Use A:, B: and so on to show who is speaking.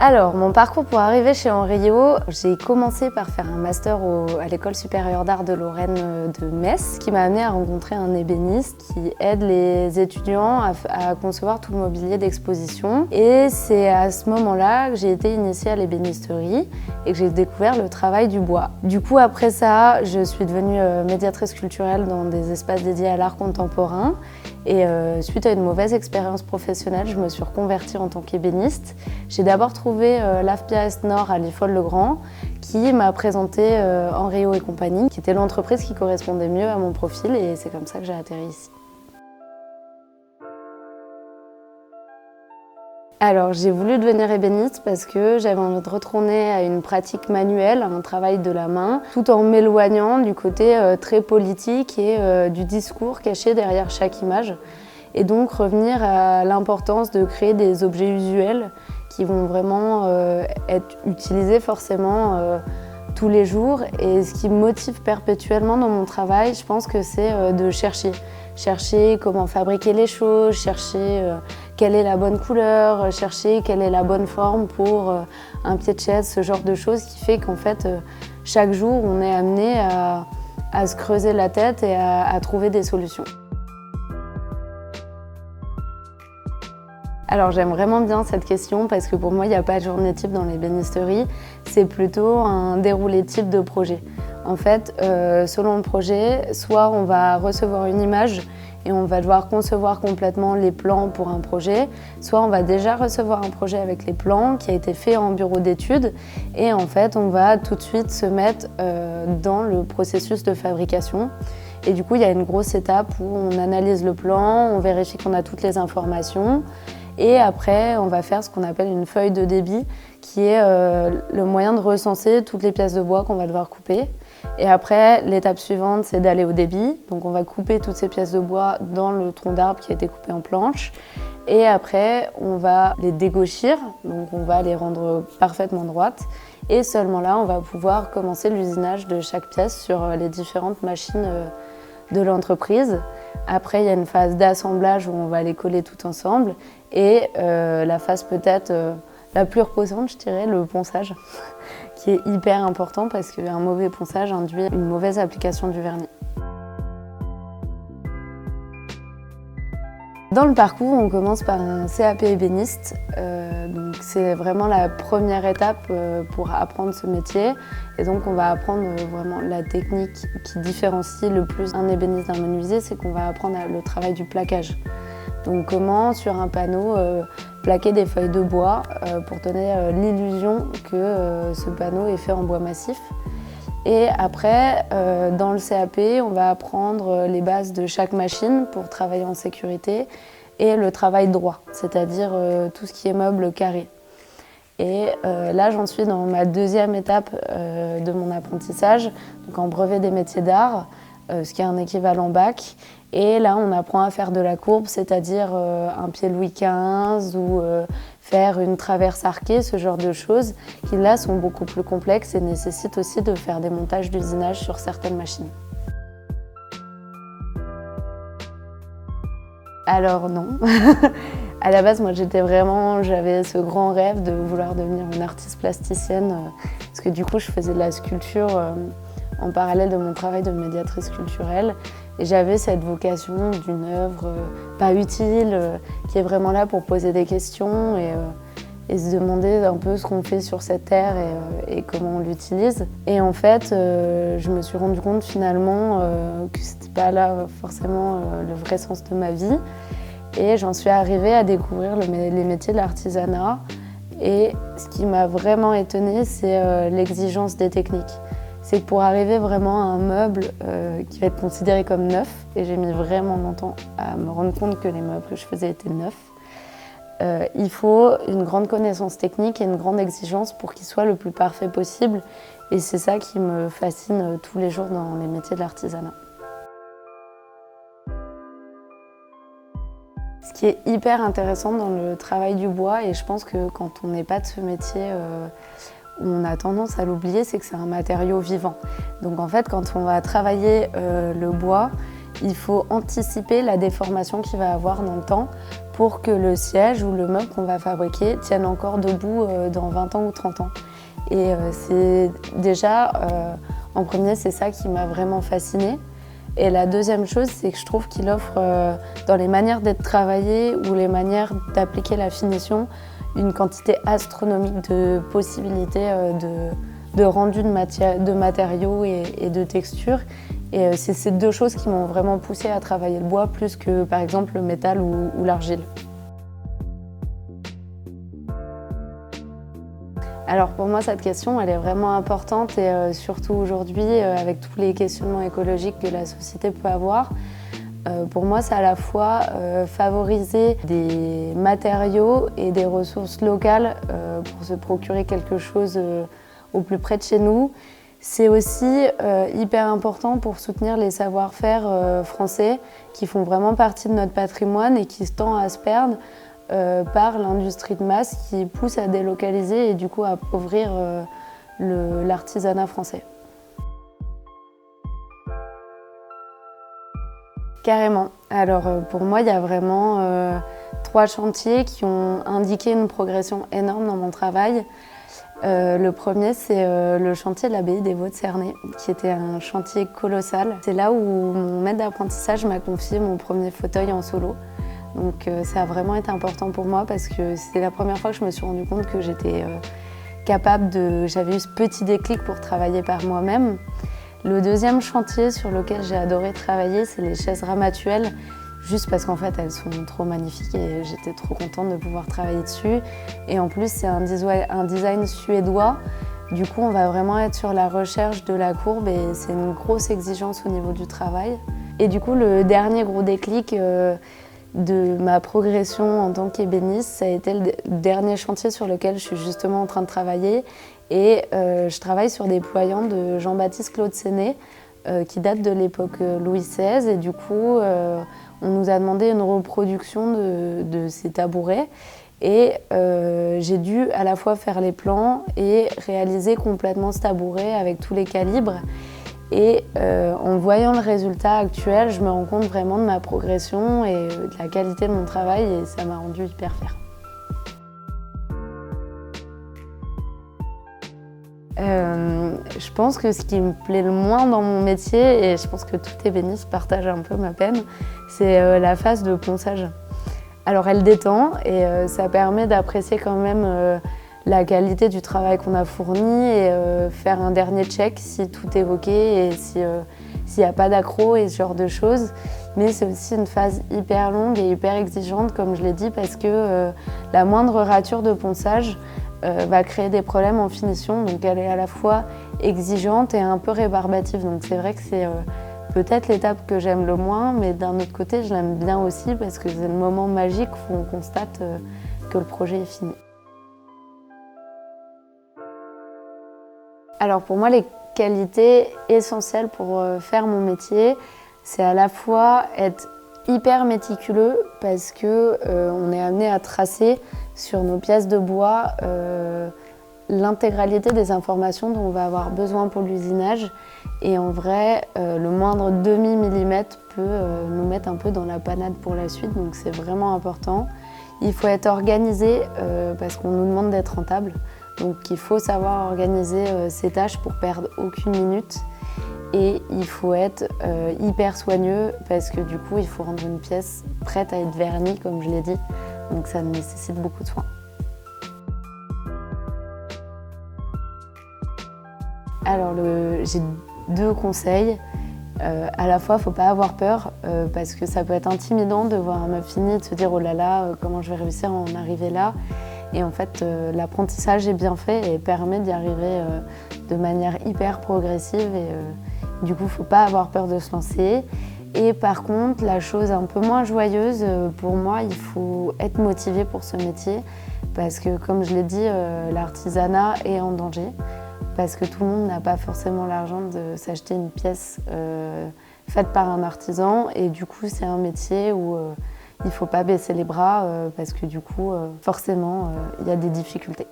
A: Alors, mon parcours pour arriver chez Henriot, j'ai commencé par faire un master à l'École supérieure d'art de Lorraine de Metz, qui m'a amené à rencontrer un ébéniste qui aide les étudiants à concevoir tout le mobilier d'exposition. Et c'est à ce moment-là que j'ai été initiée à l'ébénisterie et que j'ai découvert le travail du bois. Du coup, après ça, je suis devenue médiatrice culturelle dans des espaces dédiés à l'art contemporain. Et suite à une mauvaise expérience professionnelle, je me suis reconvertie en tant qu'ébéniste. J'ai d'abord trouvé l'AFPIA Nord à Liffol-le-Grand qui m'a présenté Henriot et compagnie, qui était l'entreprise qui correspondait mieux à mon profil et c'est comme ça que j'ai atterri ici. Alors j'ai voulu devenir ébéniste parce que j'avais envie de retourner à une pratique manuelle, à un travail de la main, tout en m'éloignant du côté très politique et du discours caché derrière chaque image. Et donc revenir à l'importance de créer des objets usuels qui vont vraiment être utilisés forcément tous les jours. Et ce qui me motive perpétuellement dans mon travail, je pense que c'est de chercher comment fabriquer les choses, chercher quelle est la bonne couleur, chercher quelle est la bonne forme pour un pied de chaise, ce genre de choses qui fait qu'en fait, chaque jour, on est amené à se creuser la tête et à trouver des solutions. Alors j'aime vraiment bien cette question parce que pour moi, il n'y a pas de journée type dans l'ébénisterie, c'est plutôt un déroulé type de projet. En fait, selon le projet, soit on va recevoir une image et on va devoir concevoir complètement les plans pour un projet, soit on va déjà recevoir un projet avec les plans qui a été fait en bureau d'études et en fait, on va tout de suite se mettre dans le processus de fabrication. Et du coup, il y a une grosse étape où on analyse le plan, on vérifie qu'on a toutes les informations. Et après, on va faire ce qu'on appelle une feuille de débit, qui est le moyen de recenser toutes les pièces de bois qu'on va devoir couper. Et après, l'étape suivante, c'est d'aller au débit. Donc on va couper toutes ces pièces de bois dans le tronc d'arbre qui a été coupé en planches. Et après, on va les dégauchir, donc on va les rendre parfaitement droites. Et seulement là, on va pouvoir commencer l'usinage de chaque pièce sur les différentes machines de l'entreprise. Après, il y a une phase d'assemblage où on va les coller tout ensemble et la phase peut-être la plus reposante, je dirais, le ponçage, qui est hyper important parce qu'un mauvais ponçage induit une mauvaise application du vernis. Dans le parcours, on commence par un CAP ébéniste, donc c'est vraiment la première étape pour apprendre ce métier. Et donc on va apprendre vraiment la technique qui différencie le plus un ébéniste d'un menuisier, c'est qu'on va apprendre le travail du plaquage. Donc comment sur un panneau plaquer des feuilles de bois pour donner l'illusion que ce panneau est fait en bois massif. Et après, dans le CAP, on va apprendre les bases de chaque machine pour travailler en sécurité et le travail droit, c'est-à-dire tout ce qui est meuble carré. Et là, j'en suis dans ma deuxième étape de mon apprentissage, donc en brevet des métiers d'art, ce qui est un équivalent bac. Et là, on apprend à faire de la courbe, c'est-à-dire un pied Louis XV ou faire une traverse arquée, ce genre de choses, qui là sont beaucoup plus complexes et nécessitent aussi de faire des montages d'usinage sur certaines machines. Alors non. À la base, moi j'avais ce grand rêve de vouloir devenir une artiste plasticienne, parce que du coup, je faisais de la sculpture en parallèle de mon travail de médiatrice culturelle. Et j'avais cette vocation d'une œuvre pas utile, qui est vraiment là pour poser des questions et se demander un peu ce qu'on fait sur cette terre et comment on l'utilise. Et en fait, je me suis rendu compte finalement que c'était pas là forcément le vrai sens de ma vie. Et j'en suis arrivée à découvrir les métiers de l'artisanat. Et ce qui m'a vraiment étonnée, c'est l'exigence des techniques. C'est que pour arriver vraiment à un meuble qui va être considéré comme neuf, et j'ai mis vraiment longtemps à me rendre compte que les meubles que je faisais étaient neufs, il faut une grande connaissance technique et une grande exigence pour qu'il soit le plus parfait possible. Et c'est ça qui me fascine tous les jours dans les métiers de l'artisanat. Ce qui est hyper intéressant dans le travail du bois, et je pense que quand on n'est pas de ce métier, on a tendance à l'oublier, c'est que c'est un matériau vivant. Donc en fait, quand on va travailler le bois, il faut anticiper la déformation qu'il va avoir dans le temps pour que le siège ou le meuble qu'on va fabriquer tienne encore debout dans 20 ans ou 30 ans. Et c'est déjà, en premier, c'est ça qui m'a vraiment fascinée. Et la deuxième chose, c'est que je trouve qu'il offre, dans les manières d'être travaillé ou les manières d'appliquer la finition, une quantité astronomique de possibilités de rendu de matériaux et de textures. Et c'est ces deux choses qui m'ont vraiment poussée à travailler le bois plus que par exemple le métal ou l'argile. Alors pour moi, cette question, elle est vraiment importante et surtout aujourd'hui, avec tous les questionnements écologiques que la société peut avoir. Pour moi, c'est à la fois favoriser des matériaux et des ressources locales pour se procurer quelque chose au plus près de chez nous. C'est aussi hyper important pour soutenir les savoir-faire français qui font vraiment partie de notre patrimoine et qui tend à se perdre par l'industrie de masse qui pousse à délocaliser et du coup à appauvrir l'artisanat français. Carrément. Alors pour moi, il y a vraiment 3 chantiers qui ont indiqué une progression énorme dans mon travail. Le premier, c'est le chantier de l'abbaye des Vaux de Cernay, qui était un chantier colossal. C'est là où mon maître d'apprentissage m'a confié mon premier fauteuil en solo. Donc ça a vraiment été important pour moi parce que c'était la première fois que je me suis rendu compte que j'étais capable j'avais eu ce petit déclic pour travailler par moi-même. Le deuxième chantier sur lequel j'ai adoré travailler, c'est les chaises ramatuelles, juste parce qu'en fait elles sont trop magnifiques et j'étais trop contente de pouvoir travailler dessus. Et en plus c'est un design suédois, du coup on va vraiment être sur la recherche de la courbe et c'est une grosse exigence au niveau du travail. Et du coup le dernier gros déclic de ma progression en tant qu'ébéniste, ça a été le dernier chantier sur lequel je suis justement en train de travailler. Et je travaille sur des pliants de Jean-Baptiste Claude Séné qui datent de l'époque Louis XVI. Et du coup, on nous a demandé une reproduction de ces tabourets. Et j'ai dû à la fois faire les plans et réaliser complètement ce tabouret avec tous les calibres. Et en voyant le résultat actuel, je me rends compte vraiment de ma progression et de la qualité de mon travail et ça m'a rendue hyper fière. Je pense que ce qui me plaît le moins dans mon métier, et je pense que tout ébéniste partage un peu ma peine, c'est la phase de ponçage. Alors elle détend et ça permet d'apprécier quand même la qualité du travail qu'on a fourni et faire un dernier check si tout est ok et s'il n'y a pas d'accro et ce genre de choses. Mais c'est aussi une phase hyper longue et hyper exigeante, comme je l'ai dit, parce que la moindre rature de ponçage va créer des problèmes en finition. Donc elle est à la fois exigeante et un peu rébarbative. Donc c'est vrai que c'est peut-être l'étape que j'aime le moins, mais d'un autre côté, je l'aime bien aussi parce que c'est le moment magique où on constate que le projet est fini. Alors pour moi, les qualités essentielles pour faire mon métier, c'est à la fois être hyper méticuleux parce que on est amené à tracer sur nos pièces de bois l'intégralité des informations dont on va avoir besoin pour l'usinage. Et en vrai, le moindre demi-millimètre peut nous mettre un peu dans la panade pour la suite, donc c'est vraiment important. Il faut être organisé parce qu'on nous demande d'être rentable. Donc il faut savoir organiser ses tâches pour perdre aucune minute. Et il faut être hyper soigneux parce que du coup, il faut rendre une pièce prête à être vernie, comme je l'ai dit. Donc ça nécessite beaucoup de soins. Alors j'ai 2 conseils. À la fois, il ne faut pas avoir peur parce que ça peut être intimidant de voir un meuble fini et de se dire « oh là là, comment je vais réussir à en arriver là ?» Et en fait, l'apprentissage est bien fait et permet d'y arriver de manière hyper progressive. Et du coup, il ne faut pas avoir peur de se lancer. Et par contre, la chose un peu moins joyeuse, pour moi, il faut être motivé pour ce métier. Parce que, comme je l'ai dit, l'artisanat est en danger. Parce que tout le monde n'a pas forcément l'argent de s'acheter une pièce faite par un artisan. Et du coup, c'est un métier où il ne faut pas baisser les bras parce que du coup, forcément, il y a des difficultés.